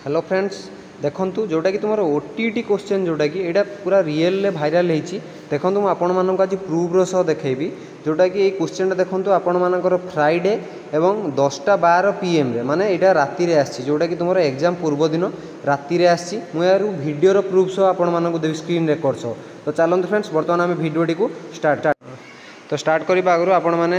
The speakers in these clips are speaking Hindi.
हेलो फ्रेंड्स देखंतु जोटा कि तुम ओटीटी क्वेश्चन जोटा कि एटा पूरा रियल भाइराल होती देखो मुझे आपण मानक आज प्रूफ्र सह देखी जोटा कि क्वेश्चन देखो आपण मानकर फ्राइडे एवं 10:12 PM रे माने एटा राति रे आसी जोटा कि तुम एग्जाम पूर्व दिन राति रे आसी यार वीडियो प्रूफ सह आपण मानक देवी स्क्रीन रेकर्ड सह। तो चलते फ्रेंड्स बर्तमान आम भिडियोटी को स्टार्ट तो स्टार्ट करने आगु आपण मैंने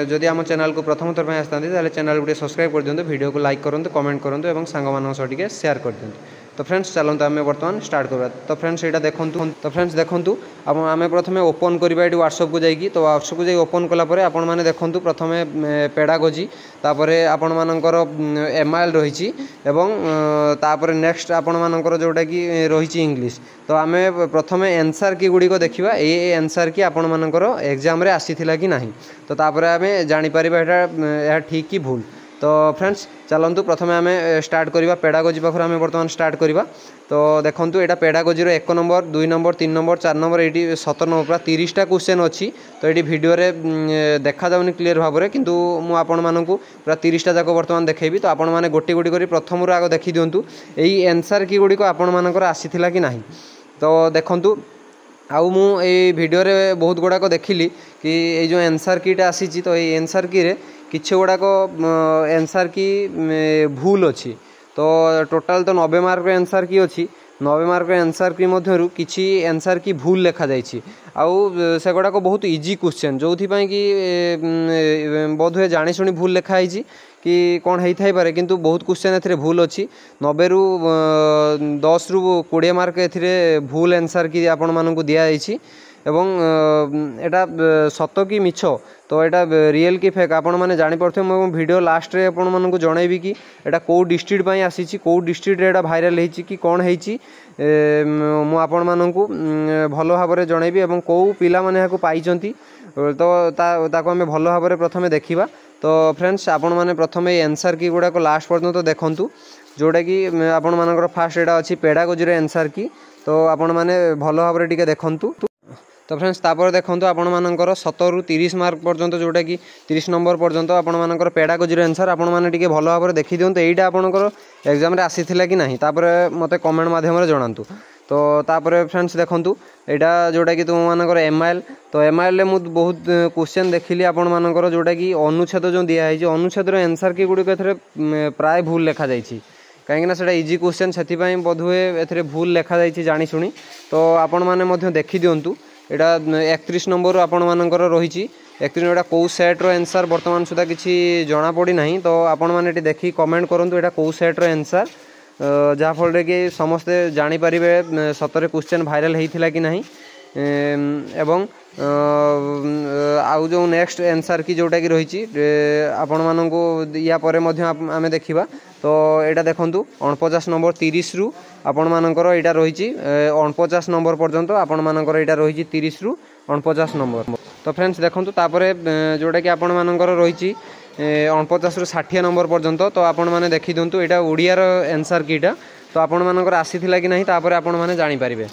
जदि आम चैनल को प्रथम थर आसता चैनल को सब्सक्राइब कर दिंतु वीडियो को लाइक करूँ कमेंट करूँ और सांग सह शेयर कर दिंतु। तो फ्रेंड्स चलते आम बर्तमान स्टार्ट करवा। तो फ्रेंड्स यहाँ देखूँ तो फ्रेंड्स देखूँ आम प्रथम ओपन करवा ये व्हाट्सएप को जाकि तो व्हाट्सएप को जाकि ओपन कलापर आपण मैंने देखूँ प्रथम पेडागोजी तापर आपण मानकर MIL रही तापर नेक्स्ट आपण मानकर जोटा कि रही इंग्लिश। तो आम प्रथम एनसर की गुड़िक देखा ये एनसर की आपण मानकर एग्जाम रे आसीथिला कि नहीं तो तापर आम जापर यहाँ ठीक कि भूल। तो फ्रेंड्स चलतु प्रथम आम स्टार्ट करवा पेडागोजी पाखर आम बर्तमान स्टार्ट करवा। तो देखूँ यहाँ pedagogy 1 number 2 number 3 number 4 number ये 17 नंबर पूरा 30टा क्वेश्चन अच्छी। तो ये वीडियो देखा जाऊनी क्लीयर भाव में किंतु मु आपण मानकु पूरा 30टा जाक बर्तमान देखेबी। तो आपण मैंने गोटी गोटी कर प्रथम आग देखी दिंतु यही एनसर की गुड़िक आपण मानकर आसीथिला कि नहीं। तो देखूँ आउ मु ए वीडियो रे बहुत गुड़ाक देखिली कि ये जो एनसर कीटा आसी तो ये एनसर की रे किछि गुड़ाक एनसर की भूल अच्छी। तो टोटाल तो 90 मार्क एनसर की अच्छी 90 मार्क एनसर की मध्यरु किछि एनसर की भूल लिखा जाइछि आउ से गुड़ाक बहुत इजी क्वेश्चन जो कि बोधहुए जानी शुणी भूल लिखाई कि कौन होता है पारे किंतु बहुत क्वेश्चन ए भूल अच्छी 90 रु 10 रु 20 मार्क ए भूल एनसर की आपण मानकु दिया जाइछि एवं एटा सत कि मिछ तो एटा रियल कि फेक आपण माने जानि परथे। मो वीडियो लास्ट रे आपण मानकु जणैबी कि एटा को डिस्ट्रिक्ट पई आसीछि को डिस्ट्रिक्ट रे एटा भाइराल हेछि कि कोन हेछि मो आपण मानकु भलो भाव रे जणैबी एवं को पिला माने हाकु पाइचंती तो ताको हमें भलो भाव रे प्रथमे देखिबा। तो फ्रेंड्स आपण माने प्रथमे आंसर की गुडा को लास्ट पर्यंत तो देखंतु जोटा कि आपण मानकर फास्ट एटा अछि पेडागोजी रे आंसर की। तो आपण माने भलो भाव रे टिके देखंतु। तो फ्रेंड्स तापर देखो आपण मानकर 17 रु 30 मार्क पर्यंत जोटा कि 30 नंबर पर्यंत आपण मानकर पेडागोजी रे आंसर आपण माने टिके भलो भाव रे देखि दियंतु एईटा आपणकर एग्जाम रे आसीथिला कि नहीं तापर मते कमेंट माध्यम रे जणांतु। तो तापर फ्रेंड्स देखंतु एटा जोटा कि तुम मानकर MIL तो MIL रे मु बहुत क्वेश्चन देखिली आपण मानकर जोटा कि अनुच्छेद जो दिया है अनुच्छेद रो आंसर की गुडी एथरे प्राय भूल लिखा जाइछि कहीं से इजी क्वेश्चन से बोधहुए ए भूल लिखा जाइछि जानी शुणी। तो आपण माने मध्य देखि दियंतु एटा 31 नंबर आपण मानकर रही 31 एटा कौ सेट रो आंसर वर्तमान सुधा किसी जना पड़ी ना। तो आपण माने देखी कमेंट करंतु एटा कौ सेट रो आंसर जहाँ फल कि समस्ते जानी पारिबे सतरे क्वेश्चन भाइराल होइथिला कि नहीं एवं आउ जो नेक्स्ट आंसर की जोटा कि रही आपण मानकु या परे मध्य आमे देखिबा। तो एटा देखंतु 49 नंबर 30 रु आपण मानकर एटा रही 49 नंबर पर्यंत आपण मानकर एटा रही 30 रु 49 नंबर। तो फ्रेंड्स देखंतु तापरे जोटा कि आपण मानकर रही 49 रु 60 नंबर पर्यंत। तो आपण माने देखि दियंतु एटा ओडिया रो आंसर कीटा तो आपण मानकर आसीथिला कि नहीं तापरे आपण माने जानि पारिबे।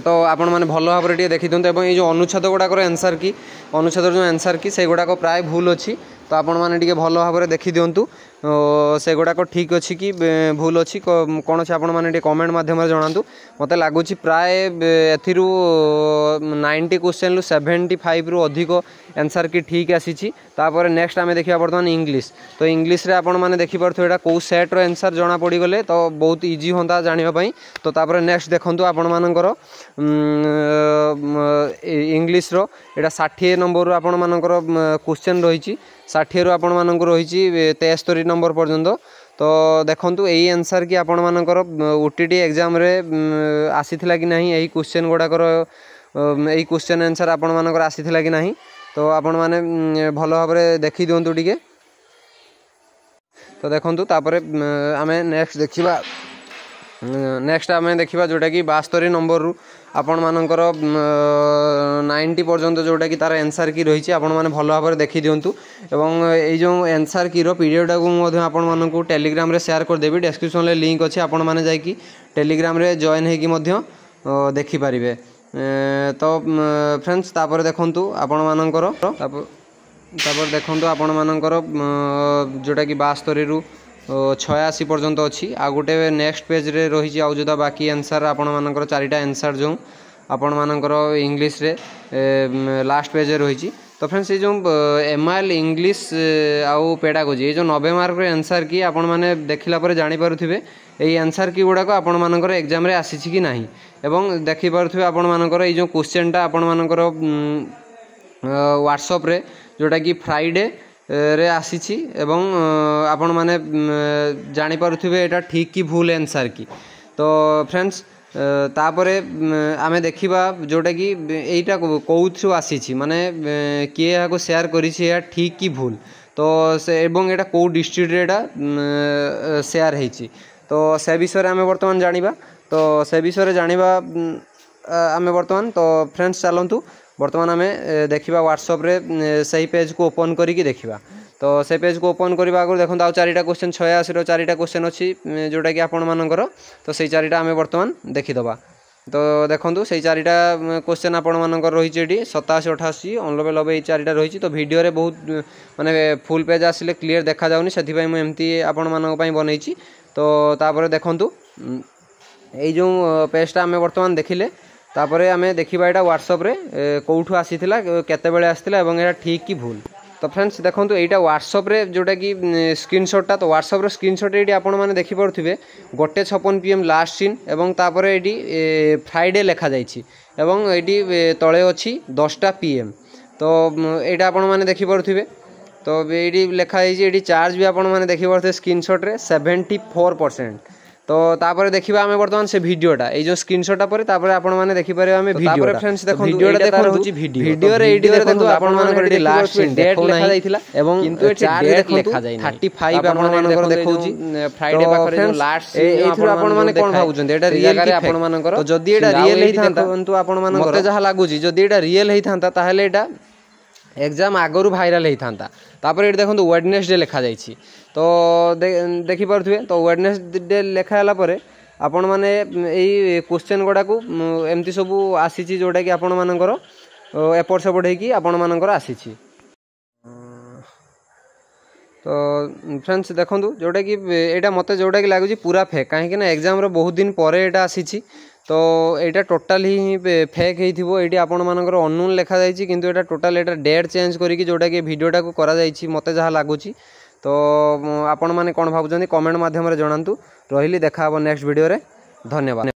तो आपण मैंने भल भाव में देखी दिखाँ ये जो अनुच्छेद गुड़ाकर आंसर की अनुच्छेद जो आंसर की से गुड़ाक प्राय भूल अच्छी। तो आपण मैंने भल भाव में देखी दिंतु से गुड़ाक ठीक अच्छी कि भूल अच्छी कौन अच्छे आपण मैंने कमेंट माध्यम जनातु। मत लगुच प्राय एथिरू 90 क्वेश्चन रु 75 रु अधिक आंसर की ठीक आसी। तापर नेक्स्ट आम देखा बर्तमान इंग्लिश। तो इंग्लिश रे आपण मैंने देखिपे यहाँ कौ सेट रो आंसर जना पड़गले तो बहुत इजी होता जानापी। तो तापर नेक्स्ट देखूँ आपण मानकर इंग्लिश रो एटा 60 नंबर आपण मानकर क्वेश्चन रही 60 रु आपण मानक रही 73 नंबर पर्यंत। तो देखंतु यही आंसर की आपण मानकर OTT एग्जाम रे आसीथिला कि नहीं यही क्वेश्चन गुड़ाकर यही क्वेश्चन आंसर आपण मानकर आसीथिला कि नहीं। तो आपण माने भल भाव में देखी दिंतु टिके। तो देखंतु तापरे आमे नेक्स्ट देखिबा नेक्स्ट आम देखा जोटा कि 72 नंबर रु आपण मानकर 90 पर्यंत जोटा कि तार आंसर की रही आपण माने भल भाव में देखी दिंतु। एवं ये जो आंसर की पीडीएफ को आपण मानकु टेलीग्राम रे शेयर कर देबी डिस्क्रिप्शन रे लिंक अच्छे आपण माने जाइकी टेलीग्राम रे जॉइन होगी देखि पारिबे। तो फ्रेंड्स तापर देखंतु आपण मानकर तापर देखंतु आपण मानकर जोटा कि 72 रु 86 पर्यंत अच्छी आ गोटे नेक्स्ट पेज रे रही आउ जोदा बाकी आंसर आपण मानकर 4टा आंसर जो आपण मानकर इंग्लिश रे लास्ट पेज रे रही। तो फ्रेंड्स ये जो एमआईएल इंग्लिश आउ पेडागोजी ये जो 90 मार्क आंसर की आपण माने देखिला पर जानि पारुथिबे एई आंसर की गुडाक आपण मानकर एग्जाम रे आसीछि कि नाही एवं देखि पारुथिबे आपण मानकर ये जो क्वेश्चन टा आपण मानकर व्हाट्सएप रे जोटा कि फ्राइडे रे आसीछि एवं आपण माने जानि पारुथिबे एटा ठीक कि भूल आंसर की। तो फ्रेंड्स तापरे आमे देखिबा जोटा कि एटा कोउथु आसीछि माने किए याको शेयर करिछि या ठीक कि भूल। तो से एवं एटा को डिस्ट्रिक्ट रे एटा शेयर हेछि तो से विषय रे आमे वर्तमान जानिबा। तो से विषय रे जानिबा आमे वर्तमान। तो फ्रेंड्स चलंतु वर्तमान आमे देखिबा व्हाट्सएप रे सही पेज को ओपन करिकि देखिबा। तो से पेज को ओपन करबा आगु देखो आउ 4टा क्वेश्चन 86 रो 4टा क्वेश्चन अछि जोटा कि आपण मानकर तो सही 4टा आमे वर्तमान देखि दबा। तो देखंतु सही 4टा क्वेश्चन आपण मानकर रही एटी 87 88 90 90 ए 4टा रही। तो वीडियो रे बहुत माने फुल पेज आसिले क्लियर देखा जाउनी सेथि पई म एम्ति आपण मानक पई बनैछि। तो तापरे देखंतु ए जो पेजटा आमे वर्तमान देखिले तापरे आमे देखिबा एटा व्हाट्सएप रे कोउठु आसीथिला केते बेले आसीथिला एवं एटा ठीक कि भूल। तो फ्रेंड्स देखो यहाँ व्हाट्सएप रे जोटा कि स्क्रीनशॉटा तो व्हाट्सएप रे स्क्रीनशॉट ये आपण मैंने देखिपे 1:56 PM लास्ट सीन एवं तापर ये फ्राइडे लिखा जाइए एवं ये तले अच्छी 10टा PM। तो यहाँ आपण मैंने देखिपे तो ये लिखा ये चार्ज भी आपण मैंने देखिपे स्क्रीनशॉट रे 74%। तो तापर देखिबा हमें वर्तमान से वीडियोटा ए जो स्क्रीनशॉट पर तापर आपण माने देखि पारे हमें वीडियो तापर फ्रेंड्स देखो वीडियोटा देखो होची वीडियो रे एडी देखो आपण मानकर एडी लास्ट डेट लिखा जाइथिला एवं কিন্তু এটি डेट लिखा जाय 35 आपण मानकर देखौची फ्राइडे पाखरे जो लास्ट एथुर आपण माने कोन भाबुचंदी एटा रियल रे आपण मानकर तो जदी एटा रियल हेई थांता किंतु आपण मानकर मते जहा लागुची जदी एटा रियल हेई थांता ताहले एटा एग्जाम आगरु भाइराल हेई थांता। तापर ये देखो वेडनेसडे लिखा जाइए तो देखिपे तो वेडनेसडे लिखाला आपण मैंने यही क्वेश्चन गुड़ा को एमती सब आसी जोटा कि आपण मानकर एपट सेपट होगी आपण मानकर आसी। तो फ्रेंड्स देखो जोटा कि यहाँ मत जोटा कि लगुच पूरा फेक कहीं एग्जाम बहुत दिन पर यहाँ आसी। तो यहाँ टोटाल ही फेक होइथिबो एटी आपण मानकर अननोन लिखा जाइए किंतु एटा टोटाल एटा डेट चेंज करिकि जोटा कि वीडियोटा को करा जाइए मते जहा लागुची। तो आपण माने कोन भाबुचंदी कमेंट माध्यम रे जणांतु। रहिली देखा हबो नेक्स्ट वीडियो रे। धन्यवाद।